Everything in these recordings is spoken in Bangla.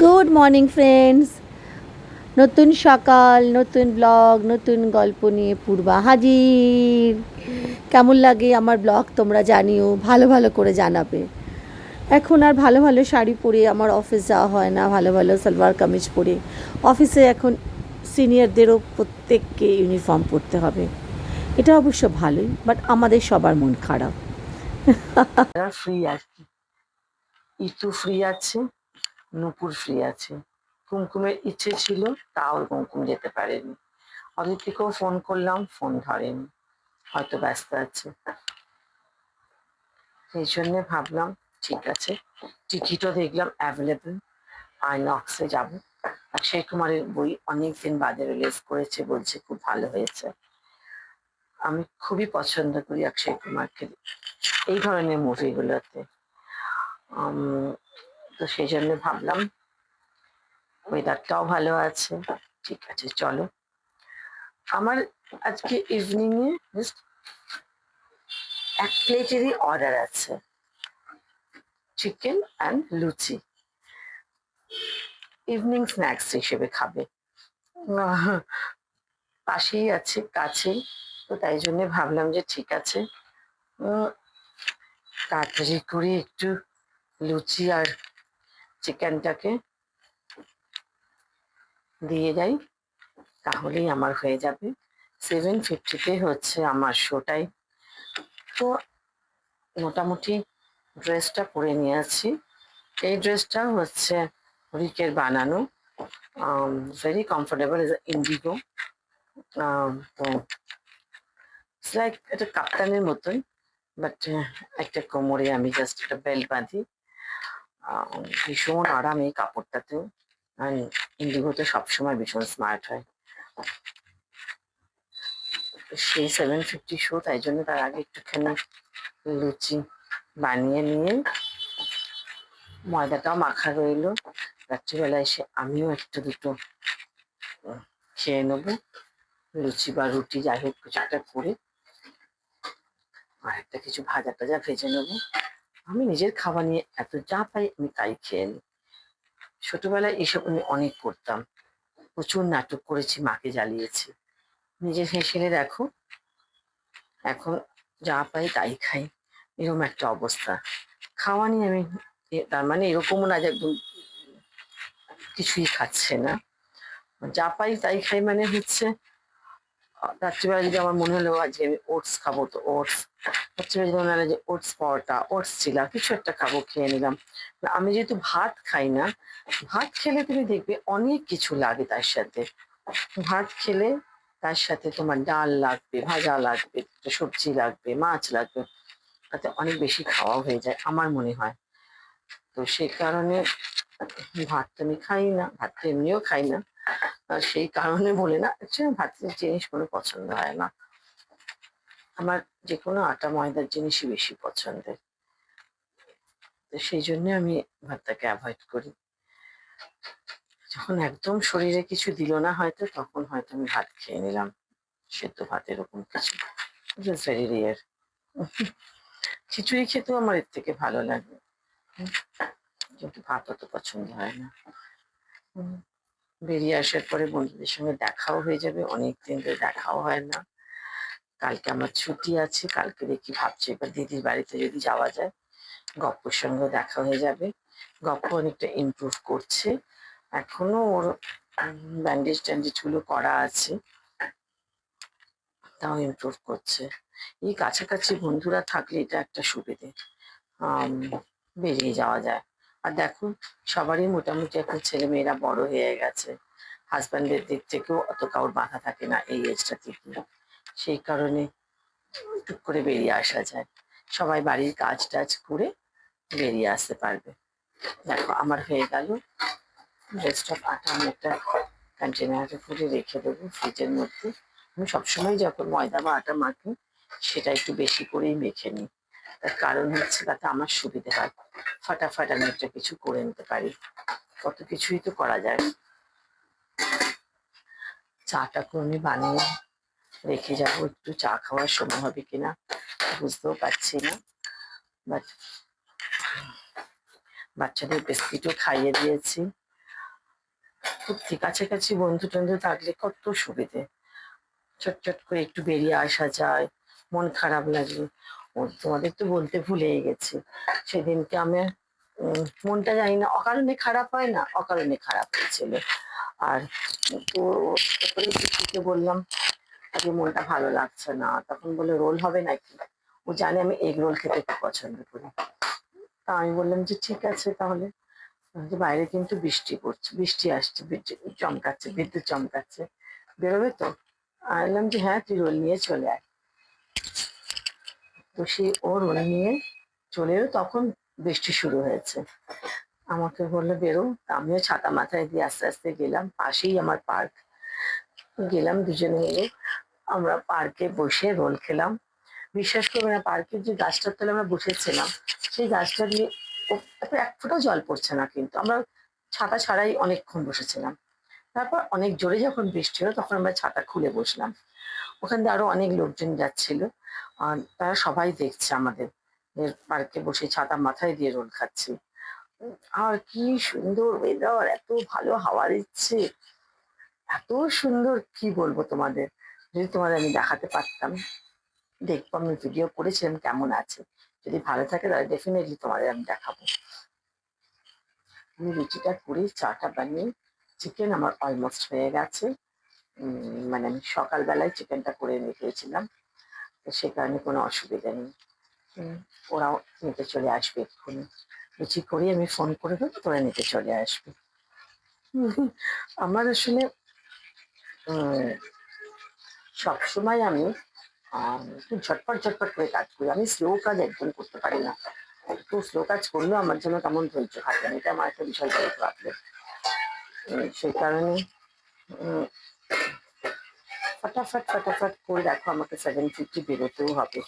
Good morning friends. নতুন সকাল, নতুন ব্লগ, নতুন গল্প নিয়ে পূর্বা হাজির। কেমন লাগে আমার ব্লগ তোমরা জানিও, ভালো ভালো করে জানাবে। এখন আর ভালো ভালো শাড়ি পরে আমার অফিস যাওয়া হয় না, ভালো ভালো সালোয়ার কামিজ পরে। অফিসে এখন সিনিয়রদেরও প্রত্যেককে ইউনিফর্ম পরতে হবে। এটা অবশ্য ভালোই, বাট আমাদের সবার মন খারাপ। ফ্রি আর কি, ইতু ফ্রি আছে, নুপুর ফ্রি আছে। কুমকুমের ইচ্ছে ছিল, তাও কুমকুম যেতে পারেনি। অদিতিকেও ফোন করলাম, ফোন ধরেনি, হয়তো ব্যস্ত আছে। সেই জন্য ভাবলাম ঠিক আছে, টিকিটও দেখলাম অ্যাভেলেবল, আইনক্সে যাব। অক্ষয় কুমারের বই অনেকদিন বাদে রিলিজ করেছে, বলছে খুব ভালো হয়েছে। আমি খুবই পছন্দ করি অক্ষয় কুমারকে এই ধরনের মুভিগুলোতে। তো সেই জন্য ভাবলাম, ওয়েদারটাও ভালো আছে, ঠিক আছে চলো। আমার আজকে ইভিনিং এ জাস্ট এক প্লেটেরই অর্ডার আছে, chicken and luchi, evening snacks হিসেবে খাবে। আহ, পাশেই আছে, কাছেই, তো তাই জন্য ভাবলাম যে ঠিক আছে, তাড়াতাড়ি করে একটু লুচি আর চিকেনটাকে দিয়ে যাই, তাহলেই আমার হয়ে যাবে। 7:50 হচ্ছে আমার শোটাই। তো মোটামুটি ড্রেসটা পরে নিয়েছি। এই ড্রেসটা হচ্ছে রিকের বানানো, ভেরি কমফোর্টেবল, ইজ ইন্ডিগো। তো লাইক এটা কাপ্তানের মতোই, বাট একটা কোমরে আমি জাস্ট একটা বেল্ট বাঁধি। ভীষণ আরাম এই কাপড়টাতেও, আর ইন্ডিগোতে সবসময় ভীষণ স্মার্ট হয়। সেই 7:50 শো, তাই জন্য তার আগে একটুখানি লুচি বানিয়ে নিয়ে, ময়দাটাও মাখা রইলো, রাত্রিবেলা এসে আমিও একটু দুটো খেয়ে নেবো, লুচি বা রুটি যাই হোক কিছু একটা করে, আর একটা কিছু ভাজা টাজা ভেজে নেবো। আমি নিজের খাবার নিয়ে এত যা পাই আমি তাই খেয়ে নিই। ছোটবেলায় এসব আমি অনেক করতাম, প্রচুর নাটক করেছি, মাকে জ্বালিয়েছি। নিজের হেসেলে দেখো এখন যা পাই তাই খাই, এরকম একটা অবস্থা। খাওয়া নিয়ে আমি তার মানে এরকমও না যে একদম কিছুই খাচ্ছে না, যা পাই তাই খাই। মানে হচ্ছে রাত্রিবেলা যদি আমার মনে হলো আজকে আমি ওটস খাবো, তো ওটস। রাত্রিবেলা যদি মনে হলো যে ওটস পরোটা, ওটস চিলা, কিছু একটা খাবো, খেয়ে নিলাম। আমি যেহেতু ভাত খাই না, ভাত খেলে তুমি দেখবে অনেক কিছু লাগে তার সাথে। ভাত খেলে তার সাথে তোমার ডাল লাগবে, ভাজা লাগবে, সবজি লাগবে, মাছ লাগবে, তাতে অনেক বেশি খাওয়া হয়ে যায় আমার মনে হয়। তো সেই কারণে ভাত তো আমি খাই না, ভাত তো এমনিও খাই না। সেই কারণে বলে না, ভাতের জিনিস কোনো পছন্দ হয় না আমার, যে কোনো আটা ময়দার জিনিসই বেশি পছন্দের। তো সেই জন্য আমি ভাতটাকে অ্যাভয়েড করি। যখন একদম শরীরে কিছু দিল না হয়তো, তখন হয়তো আমি ভাত খেয়ে নিলাম, সেদ্ধ ভাত এরকম কিছু, ভেরি রেয়ার। খিচুড়ি খেতেও আমার এর থেকে ভালো লাগে, কিন্তু ভাত অত পছন্দ হয় না। বেরিয়ে আসার পরে বন্ধুদের সঙ্গে দেখাও হয়ে যাবে, অনেকদিন ধরে দেখাও হয় না। কালকে আমার ছুটি আছে, কালকে দেখি ভাবছি এবার দিদির বাড়িতে যদি যাওয়া যায়, গপ্পর সঙ্গে দেখা হয়ে যাবে। গপ্প অনেকটা ইমপ্রুভ করছে, এখনো ওর ব্যান্ডেজ ট্যান্ডেজ গুলো করা আছে, তাও ইমপ্রুভ করছে। এই কাছাকাছি বন্ধুরা থাকলে এটা একটা সুবিধে, বেরিয়ে যাওয়া যায়। আর দেখো সবারই মোটামুটি এখন ছেলে মেয়েরা বড় হয়ে গেছে, হাজব্যান্ডের দিক থেকেও অত কারোর বাধা থাকে না এই এজটা থেকে, সেই কারণে টুক করে বেরিয়ে আসা যায়, সবাই বাড়ির কাজ টাজ করে বেরিয়ে আসতে পারবে। দেখো আমার হয়ে গেল, রেস্ট অফ আটা আমি একটা কন্টেনারে করে রেখে দেবো ফ্রিজের মধ্যে। আমি সবসময় যখন ময়দা বা আটা মাখি, সেটা একটু বেশি করেই মেখে নিই, তার কারণ হচ্ছে তাতে আমার সুবিধে হয়, ফাটাফাট আমি একটা কিছু করে নিতে পারি, কত কিছুই তো করা যায়। চাটাকে আমি বানিয়ে রেখে যাবো, একটু চা খাওয়ার সময় হবে কিনা বুঝতেও পারছি না, বাট বাচ্চাদের বিস্কিটও খাইয়ে দিয়েছি, সত্যি কাছাকাছি বন্ধু টন্ধু থাকলে কত সুবিধে। চট করে একটু বেরিয়ে আসা যায়, মন খারাপ লাগলে। ও তোমাদের তো বলতে ভুলেই গেছি, সেদিনকে আমার মনটা জানি না অকারণে খারাপ হয় না, অকারণে খারাপ হয়েছিল। আর তো তারপরে পিসিকে বললাম আজকে মনটা ভালো লাগছে না, তখন বলে রোল হবে নাকি। ও জানে আমি এগ রোল খেতে খুব পছন্দ করি। তা আমি বললাম যে ঠিক আছে তাহলে। যে বাইরে কিন্তু বৃষ্টি পড়ছে, বৃষ্টি আসছে, বিদ্যুৎ চমকাচ্ছে, বিদ্যুৎ চমকাচ্ছে, বেরোবে তো? আমি বললাম যে হ্যাঁ তুই রোল নিয়ে চলে আয়। তো সে ও রোল নিয়ে চলে এলো, তখন বৃষ্টি শুরু হয়েছে। আমাকে বললো বেরো, তা আমিও ছাতা মাথায় দিয়ে আস্তে আস্তে গেলাম, পাশেই আমার পার্ক। গেলাম দুজনে মিলে, আমরা পার্কে বসে রোল খেলাম। বিশ্বাস করবে না, পার্কের যে গাছটার তলায় আমরা বসেছিলাম, সেই গাছটা দিয়ে এক ফোঁটাও জল পড়ছে না, কিন্তু আমরা ছাতা ছাড়াই অনেকক্ষণ বসেছিলাম। তারপর অনেক জোরে যখন বৃষ্টি হলো তখন আমরা ছাতা খুলে বসলাম। ওখান দিয়ে আরো অনেক লোকজন যাচ্ছিল, আর তারা সবাই দেখছে আমাদের পার্কে বসে ছাতা মাথায় দিয়ে রোল খাচ্ছি। আর কি সুন্দর ওয়েদার, এত ভালো হাওয়া দিচ্ছে, এত সুন্দর, কি বলবো তোমাদের। যদি তোমাদের আমি দেখাতে পারতাম, দেখবো আমি ভিডিও করেছিলাম কেমন আছে, যদি ভালো থাকে তাহলে ডেফিনেটলি তোমাদের আমি দেখাবো। আমি রুটিটা করে চাটা বানিয়ে, চিকেন আমার অলমোস্ট হয়ে গেছে। মানে আমি সকালবেলায় চিকেনটা করে রেখেছিলাম, তো সে কারণে কোনো অসুবিধা নেই। উম, ওরাও নিতে চলে আসবে এক্ষুনি। লুচি করে আমি ফোন করে দেবো, তোরা নিতে চলে আসবে। আমার আসলে উম, সবসময় আমি একটু ঝটপট ঝটপট করে কাজ করি, আমি স্লো কাজ একদম করতে পারি না। একটু স্লো কাজ করলেও আমার জন্য কেমন ধৈর্য থাকে না, এটা আমার একটা বিশাল বড় প্রবলেম। সেই কারণে উম, ফটাফট ফটাফট করে দেখো, আমাকে 7:50 বেরোতেও হবে।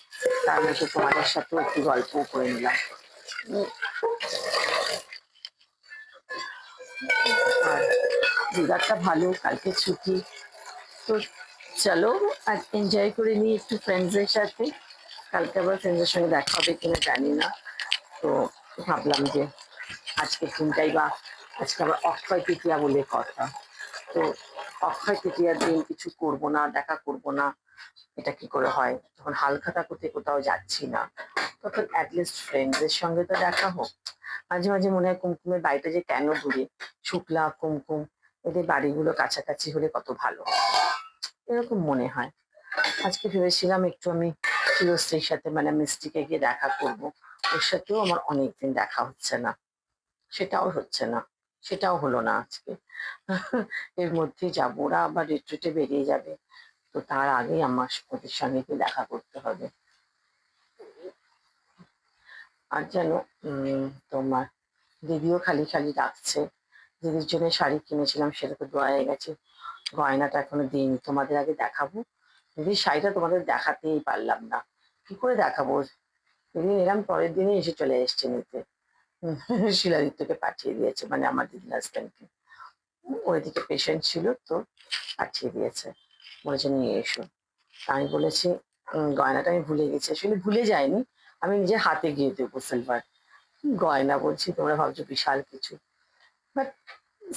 তার মধ্যে তোমাদের সাথেও একটু গল্পও করে নিলাম। উম, আর ওয়েদারটা ভালো, কালকে ছুটি, তো চলো আজ এনজয় করে নিই একটু ফ্রেন্ডসদের সাথে। কালকে আবার ফ্রেন্ডসদের সঙ্গে দেখা হবে কিনা জানি না, তো ভাবলাম যে আজকের দিনটাই, বা আজকে আবার অক্ষয় তৃতীয়া বলে কথা, তো অক্ষয় তৃতীয়ার দিন কিছু করব না, দেখা করব না, এটা কি করে হয়? তখন হালখাতা করতে কোথাও যাচ্ছি না, তখন অ্যাটলিস্ট ফ্রেন্ডসদের সঙ্গে তো দেখা হোক। মাঝে মাঝে মনে হয় কুমকুমের বাড়িটা যে কেন দূরে, শুক্লা কুমকুম এদের বাড়িগুলো কাছাকাছি হলে কত ভালো, এরকম মনে হয়। আজকে ভেবেছিলাম একটু আমি চিরশ্রীর সাথে মানে মিষ্টিকে গিয়ে দেখা করব, ওর সাথেও আমার অনেকদিন দেখা হচ্ছে না, সেটাও হচ্ছে না, সেটাও হলো না আজকে। এর মধ্যেই যাবো, ওরা আবার রিট্রিটে বেরিয়ে যাবে, তো তার আগেই আমার ওদের সঙ্গে গিয়ে দেখা করতে হবে। আর যেন তোমার দিদিও খালি খালি ডাকছে। দিদির জন্য শাড়ি কিনেছিলাম, সেটা তো দেওয়া হয়ে গেছে, গয়নাটা এখনো দিইনি, তোমাদের আগে দেখাবো। দিদির শাড়িটা তোমাদের দেখাতেই পারলাম না, কি করে দেখাবো? যেদিন এরম পরের দিনই এসে চলে এসছে নিতে। শিলাদিত্যকে পাঠিয়ে দিয়েছে, মানে আমার দিদির হাজব্যান্ডকে। ওইদিকে পেশেন্ট ছিল তো, পাঠিয়ে দিয়েছে, বলেছে নিয়ে এসো। আমি বলেছি গয়নাটা আমি ভুলে গেছি, আসলে ভুলে যাইনি, আমি নিজের হাতে গিয়ে দেবো সিলভার গয়না। বলছি তোমরা ভাবছো বিশাল কিছু, বাট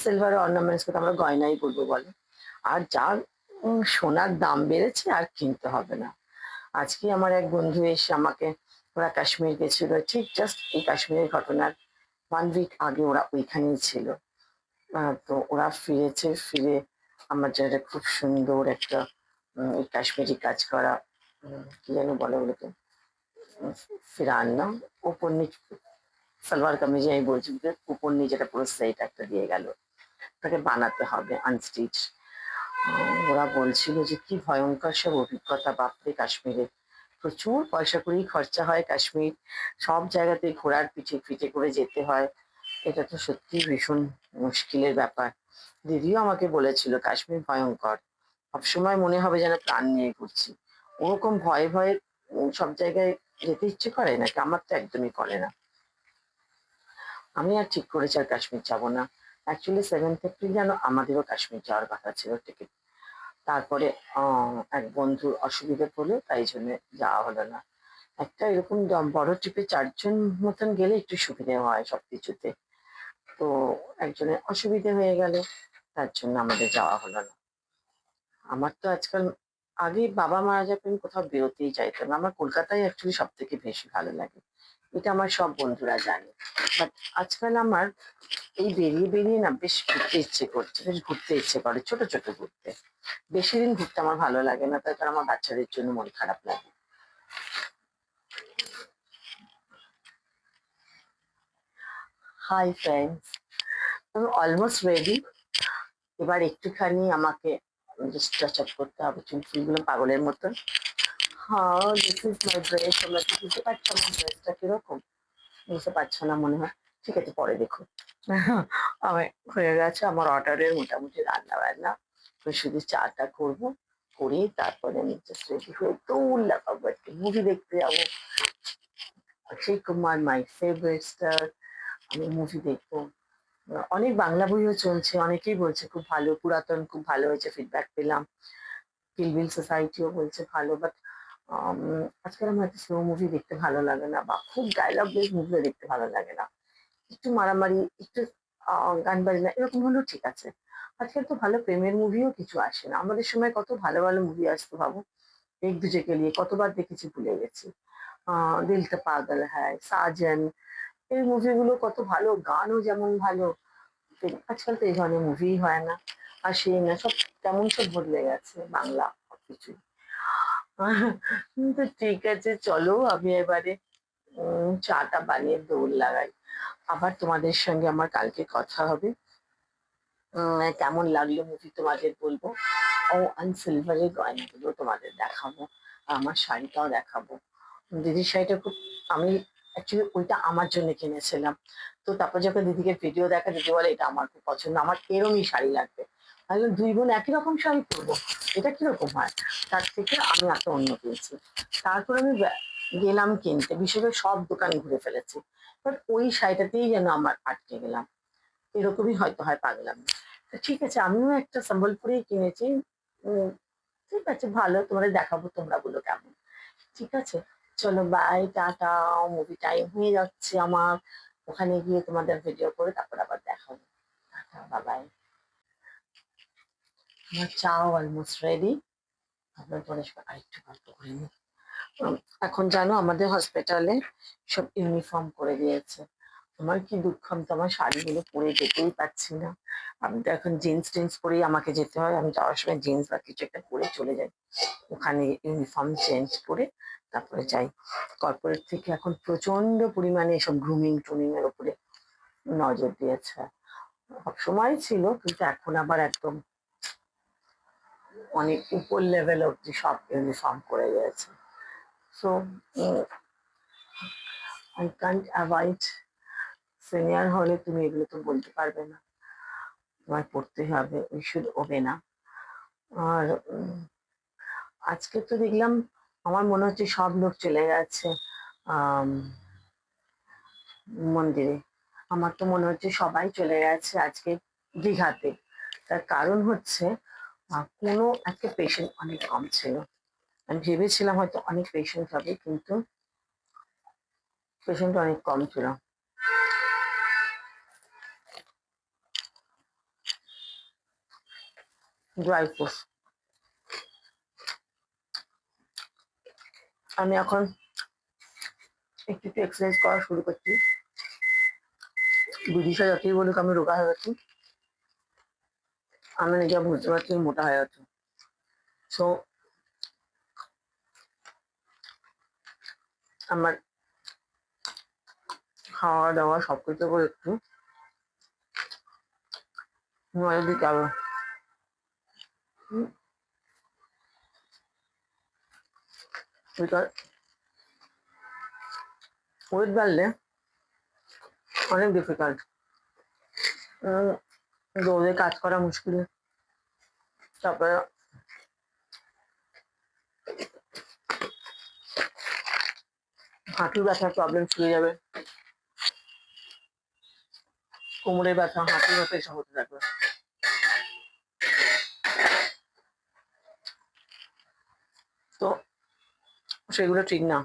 সিলভার অর্নামেন্টস তো আমরা গয়নাই বলবো বলো। আর যা সোনার দাম বেড়েছে, আর কিনতে হবে না। আজকে আমার এক বন্ধু এসে আমাকে, ওরা কাশ্মীর গেছিল, ঠিক জাস্ট এই কাশ্মীরের ঘটনার 1 উইক আগে ওরা ওইখানেই ছিল। তো ওরা ফিরেছে, ফিরে আমার জায়গাটা খুব সুন্দর একটা এই কাশ্মীরি কাজ করা, কি যেন বলে ওগুলোকে, ফিরান না, উপর নিচ সালোয়ার কামিজ আমি বলছি, উপর নিচ এটা পুরো সেট একটা দিয়ে গেল, তাকে বানাতে হবে আনস্টিচ। ওরা বলছিল যে কি ভয়ঙ্কর সব অভিজ্ঞতা বাপরে কাশ্মীরে, প্রচুর পয়সা করেই খরচা হয় কাশ্মীর, সব জায়গাতে ঘোড়ার পিঠে পিঠে করে যেতে হয়, এটা তো সত্যি ভীষণ মুশকিলের ব্যাপার। দিদিও আমাকে বলেছিল কাশ্মীর ভয়ঙ্কর, সবসময় মনে হবে যেন প্রাণ নিয়ে ঘুরছি, ওরকম ভয়ে ভয়ে সব জায়গায় যেতে ইচ্ছে করে নাকি? আমার তো একদমই করে না। আমি আর ঠিক করেছি আর কাশ্মীর যাবো না। অ্যাকচুয়ালি 7th এপ্রিল যেন আমাদেরও কাশ্মীর যাওয়ার কথা ছিল টিকিট, তারপরে এক বন্ধুর অসুবিধে পড়লো, তাই জন্য যাওয়া হলো না। একটা এরকম বড় ট্রিপে 4 জন মতন গেলে একটু সুবিধে হয় সবকিছুতে, তো একজনের অসুবিধে হয়ে গেল, তার জন্য আমাদের যাওয়া হলো না। আমার তো আজকাল, আগে বাবা মারা যাওয়ার পর আমি কোথাও বেরোতেই চাইতাম না। আমার কলকাতায় অ্যাকচুয়ালি সব থেকে বেশি ভালো লাগে, এটা আমার সব বন্ধুরা জানে। বাট আজকাল আমার এই বেরিয়ে বেরিয়ে না বেশ ঘুরতে ইচ্ছে করছে, বেশ ঘুরতে ইচ্ছে করে, ছোট ছোট ঘুরতে। বেশি দিন ঘুরতে আমার ভালো লাগে না, তার কারণ আমার বাচ্চাদের জন্য মন খারাপ লাগে। হাই ফ্রেন্ডস, আমি অলমোস্ট রেডি। এবার একটুখানি আমাকে জাস্ট টাচ আপ করতে হবে চুল ফুলগুলো পাগলের মতন। হ্যাঁ, দিস ইজ মাই ড্রেস। তোমরা কি বুঝতে পারছো আমার ড্রেসটা কিরকম? বুঝতে পারছো না মনে হয়, ঠিক আছে পরে দেখো। আমি হয়ে গেছে আমার অর্ডারের মোটামুটি রান্না বান্না, তো শুধু চাটা করবো, করে তারপরে আমি জাস্ট রেডি হয়ে দৌড় লাগাবো, একটু মুভি দেখতে যাবো। Akshay Kumar my favourite star, আমি মুভি দেখবো। অনেক বাংলা বইও চলছে, অনেকেই বলছে খুব ভালো, পুরাতন খুব ভালো হয়েছে, ফিডব্যাক পেলাম। কিলবিল সোসাইটিও বলছে ভালো, বাট আজকাল আমার এত স্লো মুভি দেখতে ভালো লাগে না, বা খুব ডায়লগ বেস মুভিও দেখতে ভালো লাগে না। একটু মারামারি, একটু গান বাজনা এরকম হলেও ঠিক আছে। আজকাল তো ভালো প্রেমের মুভিও কিছু আসে না, আমাদের সময় কত ভালো ভালো মুভি আসতো ভাবো। এক দুজেকে নিয়ে কতবার দেখেছি ভুলে গেছি। দিল তো পাগল হ্যায়, সাজন, এই মুভিগুলো কত ভালো, গানও যেমন ভালো। আজকাল তো এই ধরনের মুভি হয় না, আসেই না, সব কেমন সব বদলে গেছে বাংলা সবকিছু। তো ঠিক আছে, চলো আমি এবারে চাটা বানিয়ে দৌড় লাগাই। আবার তোমাদের সঙ্গে আমার কালকে কথা হবে। কেমন লাগলো মুভি তোমাদের বলবো। ও সিলভারের গয়নাগুলো তোমাদের দেখাবো, আর আমার শাড়িটাও দেখাবো। দিদির শাড়িটা খুব, আমি অ্যাকচুয়ালি ওইটা আমার জন্য কিনেছিলাম। তো তারপর যখন দিদিকে ভিডিও দেখা, দিদি বলে এটা আমার খুব পছন্দ, আমার এরমই শাড়ি লাগবে। তাহলে দুই বোন একই রকম শাড়ি পরবো, এটা কিরকম হয়? তার থেকে আমি একটা অন্য পেয়েছি। তারপর আমি গেলাম কিনতে, বিশেষ করে সব দোকান ঘুরে ফেলেছি, বাট ওই শাড়িটাতেই যেন আমার আটকে গেলাম। এরকমই হয়তো হয় পাগলাম। তো ঠিক আছে, আমিও একটা সম্বলপুরেই কিনেছি। উম, ঠিক আছে, ভালো, তোমাদের দেখাবো, তোমরা বলো কেমন। ঠিক আছে, চলো বাই, টাটা। মুভি টাইম হয়ে যাচ্ছে আমার, ওখানে গিয়ে তোমাদের ভিডিও করে তারপর আবার দেখাবো। Tata, bye. আমার চাও অলমোস্ট রেডি, আপনার পরে আরেকটু গল্প করে নিই। উম, এখন জানো আমাদের হসপিটালে সব ইউনিফর্ম করে দিয়েছে। আমার কি দুঃখ, আমি তো আমার শাড়িগুলো পরে যেতেই পারছি না। আমি তো এখন জিন্স টিন্স পরেই আমাকে যেতে হয়, আমি যাওয়ার সময় জিন্স বা কিছু একটা পরে চলে যাই, ওখানে ইউনিফর্ম চেঞ্জ করে তারপরে যাই। কর্পোরেট থেকে এখন প্রচন্ড পরিমাণে এসব গ্রুমিং টুমিং এর উপরে নজর দিয়েছে। সবসময় ছিল, কিন্তু এখন আবার একদম অনেক উপর লেভেল অব্দি সব ইউনিফর্ম করে দিয়েছে। So I can't avoid. Senior হলে তুমি এগুলো তো বলতে পারবে না, তোমায় পড়তে হবে, উই শুড ওবে না। আর আজকে তো দেখলাম, আমার মনে হচ্ছে সব লোক চলে গেছে আম, মন্দিরে। আমার তো মনে হচ্ছে সবাই চলে গেছে আজকে দীঘাতে। তার কারণ হচ্ছে কোনো একটা পেশেন্ট অনেক কম ছিল। আমি ভেবেছিলাম হয়তো অনেক পেশেন্ট হবে, কিন্তু পেশেন্ট অনেক কম ছিল। ড্রাই ফ্রুটস, আমি এখন একটু একটু এক্সারসাইজ করা শুরু করছি। বিদিশা যতই বলুক আমি রোগা হয়ে গেছি, আমি নিজে বুঝতে পারছি আমি মোটা হয়ে গেছি। সো আমার খাওয়া দাওয়া সবকিছু করে একটু নজর দিতে হবে। বিকজ ওয়েট বাড়লে অনেক ডিফিকাল্ট, রোদে কাজ করা মুশকিল, তারপরে হাঁটুর ব্যথার প্রবলেম শুয়ে যাবে, কোমরের ব্যথা, হাঁটুর ব্যথা এসব হতে থাকবে। তো সেগুলো ঠিক না,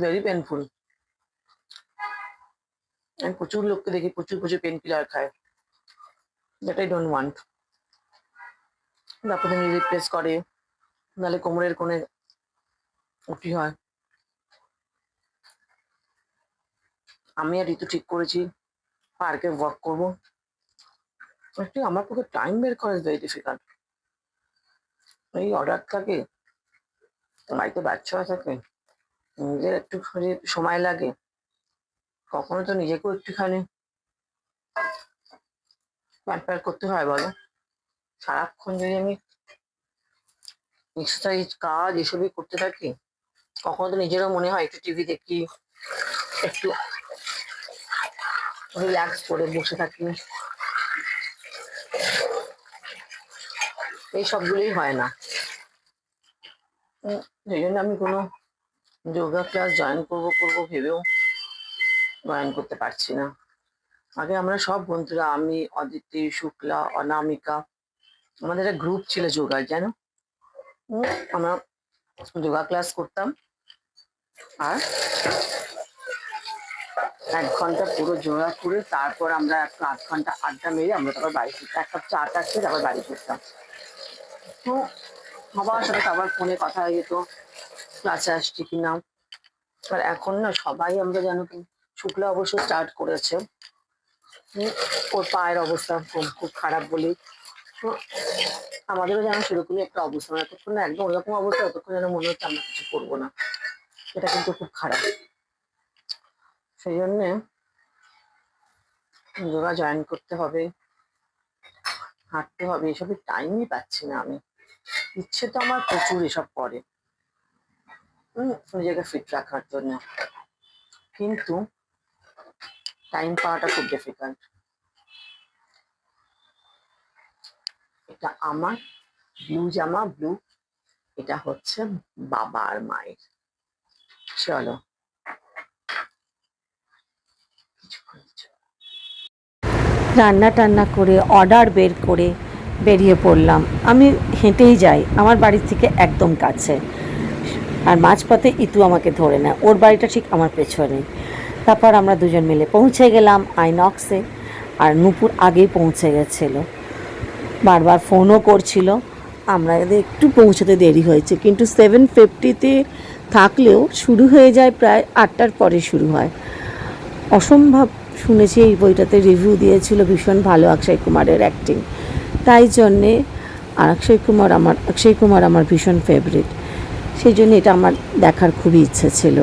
ভেরি পেনফুল। আমি প্রচুর লোককে দেখি প্রচুর প্রচুর পেন কিলার খায়, দ্যাট আই ডোন্ট ওয়ান্ট। তারপরে রিপ্লেস করে, নাহলে কোমরের কোণে উঠি হয়। আমি আর ঋতু ঠিক করেছি পার্কে ওয়াক করবো। Actually, আমার পক্ষে টাইম বের করা ইজ ভেরি ডিফিকাল্ট। এই অর্ডার থাকে, বাড়িতে বাচ্চারা থাকে, নিজের একটুখানি সময় লাগে। কখনো তো নিজেকেও একটুখানি প্যাম্পার করতে হয় বলো। সারাক্ষণ যদি আমি এক্সারসাইজ কাজ এসবই করতে থাকি, কখনো তো নিজেরও মনে হয় একটু টিভি দেখি, একটু রিল্যাক্স করে বসে থাকি। এই সবগুলোই হয় না। সেই জন্য আমি কোনো যোগা ক্লাস জয়েন করবো ভেবেও জয়েন করতে পারছি না। আগে আমরা সব বন্ধুরা, আমি, অদিতি, শুক্লা, অনামিকা, আমাদের একটা গ্রুপ ছিল যোগার, জানো। আমরা যোগা ক্লাস করতাম, আর 1 ঘন্টা পুরো যোগা করে তারপর আমরা একটু 8 ঘন্টা আড্ডা মেরে আমরা তারপর বাড়ি ফিরতাম। 1 কাপ চা টা খেয়ে তারপর বাড়ি ফিরতাম। তো সবার সাথে আবার ফোনে কথা হয়ে যেত, ক্লাসে আসছি কিনা। আর এখন না সবাই আমরা জানো কি, শুক্লা অবশ্য স্টার্ট করেছে। ওর পায়ের অবস্থা খুব খারাপ বলেই তো আমাদেরও যেন সেরকমই একটা অবস্থা, মানে এতক্ষণ না একদম ওরকম অবস্থা, ততক্ষণ যেন মনে হচ্ছে আমরা কিছু করবো না। এটা কিন্তু খুব খারাপ। সেই জন্যে যোগা জয়েন করতে হবে, হাঁটতে হবে, এসবের টাইমই পাচ্ছি না আমি। ইচ্ছে তো আমার প্রচুর এসব করে নিজেকে ফিট রাখার জন্য, কিন্তু টাইম পাওয়াটা খুব ডিফিকাল্ট। এটা আমার ব্লু জামা, ব্লু, এটা হচ্ছে বাবা আর মায়ের। চলো রান্না টান্না করে অর্ডার বের করে বেরিয়ে পড়লাম। আমি হেঁটেই যাই, আমার বাড়ির থেকে একদম কাছে। আর মাঝপথে ইতু আমাকে ধরে নেয়, ওর বাড়িটা ঠিক আমার পেছনে। তারপর আমরা দুজন মিলে পৌঁছে গেলাম আইনক্সে, আর নূপুর আগেই পৌঁছে গেছিলো, বারবার ফোনও করছিল। আমরা একটু পৌঁছতে দেরি হয়েছে, কিন্তু 7:50-তে থাকলেও শুরু হয়ে যায় প্রায় 8টার পরে শুরু হয়। অসম্ভব শুনেছি, এই বইটাতে রিভিউ দিয়েছিল ভীষণ ভালো, অক্ষয় কুমারের অ্যাক্টিং। তাই জন্যে আর অক্ষয় কুমার আমার ভীষণ ফেভারিট, সেই জন্য এটা আমার দেখার খুবই ইচ্ছে ছিল।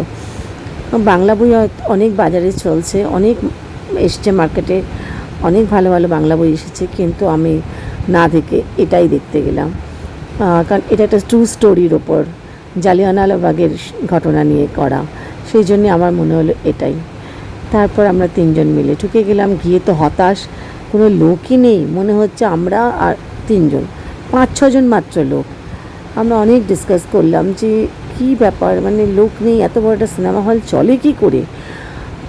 বাংলা বই অনেক বাজারে চলছে, অনেক এসছে মার্কেটে, অনেক ভালো ভালো বাংলা বই এসেছে, কিন্তু আমি না দেখে এটাই দেখতে গেলাম। কারণ এটা একটা ট্রু স্টোরির ওপর, জালিয়ানওয়ালাবাগের ঘটনা নিয়ে করা, সেই জন্যে আমার মনে হলো এটাই। তারপর আমরা 3জন মিলে ঢুকে গেলাম, গিয়ে তো হতাশ, কোনো লোকই নেই, মনে হচ্ছে আমরা আর 3জন, 5-6জন মাত্র লোক। আমরা অনেক ডিসকাস করলাম যে কী ব্যাপার, মানে লোক নেই, এত বড় একটা সিনেমা হল চলে কী করে।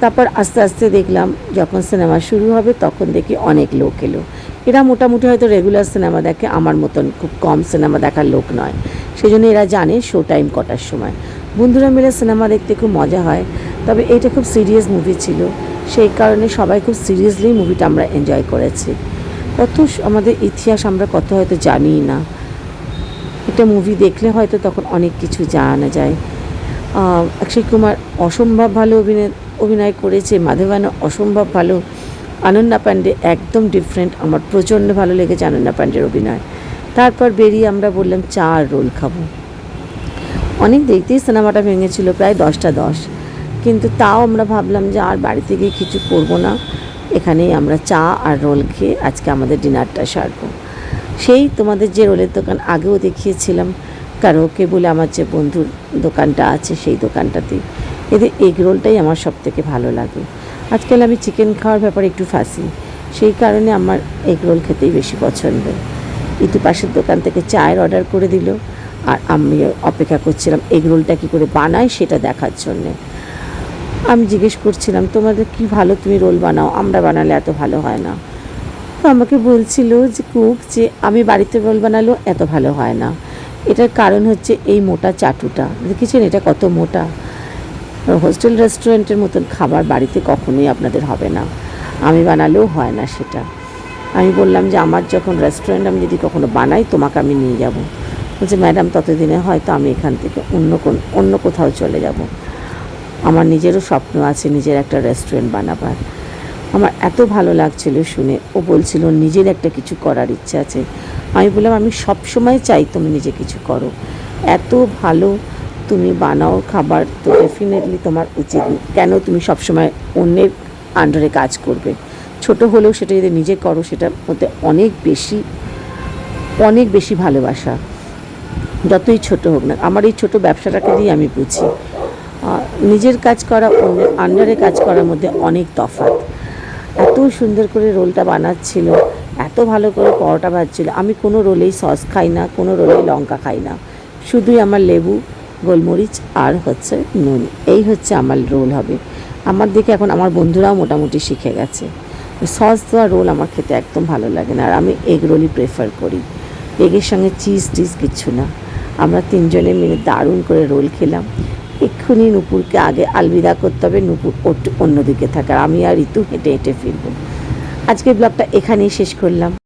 তারপর আস্তে আস্তে দেখলাম যখন সিনেমা শুরু হবে তখন দেখি অনেক লোক এলো। এরা মোটামুটি হয়তো রেগুলার সিনেমা দেখে, আমার মতন খুব কম সিনেমা দেখার লোক নয়, সেই জন্য এরা জানে শো টাইম কটার সময়। বন্ধুরা মিলে সিনেমা দেখতে খুব মজা হয়, তবে এটা খুব সিরিয়াস মুভি ছিল, সেই কারণে সবাই খুব সিরিয়াসলি মুভিটা আমরা এনজয় করেছি। কত আমাদের ইতিহাস আমরা কত হয়তো জানিই না, একটা মুভি দেখলে হয়তো তখন অনেক কিছু জানা যায়। অক্ষয় কুমার অসম্ভব ভালো অভিনয় করেছে, মাধবানও অসম্ভব ভালো, অনন্যা পাণ্ডে একদম ডিফারেন্ট, আমার প্রচণ্ড ভালো লেগেছে অনন্যা পাণ্ডের অভিনয়। তারপর বেরিয়ে আমরা বললাম চা আর রোল খাবো। অনেক দেরিতেই সিনেমাটা ভেঙেছিল, প্রায় 10টা 10, কিন্তু তাও আমরা ভাবলাম যে আর বাড়িতে গিয়ে কিছু করবো না, এখানেই আমরা চা আর রোল খেয়ে আজকে আমাদের ডিনারটা সারবো। সেই তোমাদের যে রোলের দোকান আগেও দেখিয়েছিলাম, কারোকে বলে আমার যে বন্ধুর দোকানটা আছে, সেই দোকানটাতেই এদের এগ রোলটাই আমার সব থেকে ভালো লাগে। আজকাল আমি চিকেন খাওয়ার ব্যাপারে একটু ফাঁসি, সেই কারণে আমার এগ রোল খেতেই বেশি পছন্দ। ইতু পাশের দোকান থেকে চায়ের অর্ডার করে দিল, আর আমি অপেক্ষা করছিলাম এগ রোলটা কী করে বানায় সেটা দেখার জন্যে। আমি জিজ্ঞেস করছিলাম, তোমাদের কি ভালো তুমি রোল বানাও, আমরা বানালে এত ভালো হয় না। তো আমাকে বলছিল যে কুক, যে আমি বাড়িতে রোল বানালেও এত ভালো হয় না, এটার কারণ হচ্ছে এই মোটা চাটুটা, দেখেছেন এটা কত মোটা। হোস্টেল রেস্টুরেন্টের মতন খাবার বাড়িতে কখনোই আপনাদের হবে না, আমি বানালেও হয় না সেটা। আমি বললাম যে আমার যখন রেস্টুরেন্ট আমি যদি কখনো বানাই তোমাকে আমি নিয়ে যাব। বলছে ম্যাডাম ততদিনে হয়তো আমি এখান থেকে অন্য কোথাও চলে যাব। আমার নিজেরও স্বপ্ন আছে নিজের একটা রেস্টুরেন্ট বানাবার। আমার এত ভালো লাগছিল শুনে। ও বলছিল নিজের একটা কিছু করার ইচ্ছা আছে। আমি বললাম আমি সব সময় চাই তুমি নিজে কিছু করো, এত ভালো তুমি বানাও খাবার, তো ডেফিনেটলি তোমার উচিত কেন তুমি সবসময় অন্যের আন্ডারে কাজ করবে। ছোট হলেও সেটা যদি নিজে করো সেটার মধ্যে অনেক বেশি ভালোবাসা, যতই ছোট হোক না। আমার এই ছোট ব্যবসাটাকে দিয়ে আমি বুঝি নিজের কাজ করা অন্যের আন্ডারে কাজ করার মধ্যে অনেক তফাৎ। এত সুন্দর করে রোলটা বানাচ্ছিল, এত ভালো করে পরোটা ভাজছিল। আমি কোনো রোলেই সস খাই না, কোনো রোলেই লঙ্কা খাই না, শুধুই আমার লেবু, গোলমরিচ আর হচ্ছে নুন, এই হচ্ছে আমার রোল হবে। আমার দিকে এখন আমার বন্ধুরাও মোটামুটি শিখে গেছে। সস দেওয়া রোল আমার খেতে একদম ভালো লাগে না, আর আমি এগ রোলই প্রেফার করি। এগের সঙ্গে চিজ টিজ কিচ্ছু না। আমরা তিনজনে মিলে দারুণ করে রোল খেলাম। এক্ষুনি নূপুরকে আগে আলবিদা করতে হবে, নূপুর অন্যদিকে থাকে, আর আমি আর ঋতু হেঁটে হেঁটে ফিরবো। আজকের ব্লগটা এখানেই শেষ করলাম।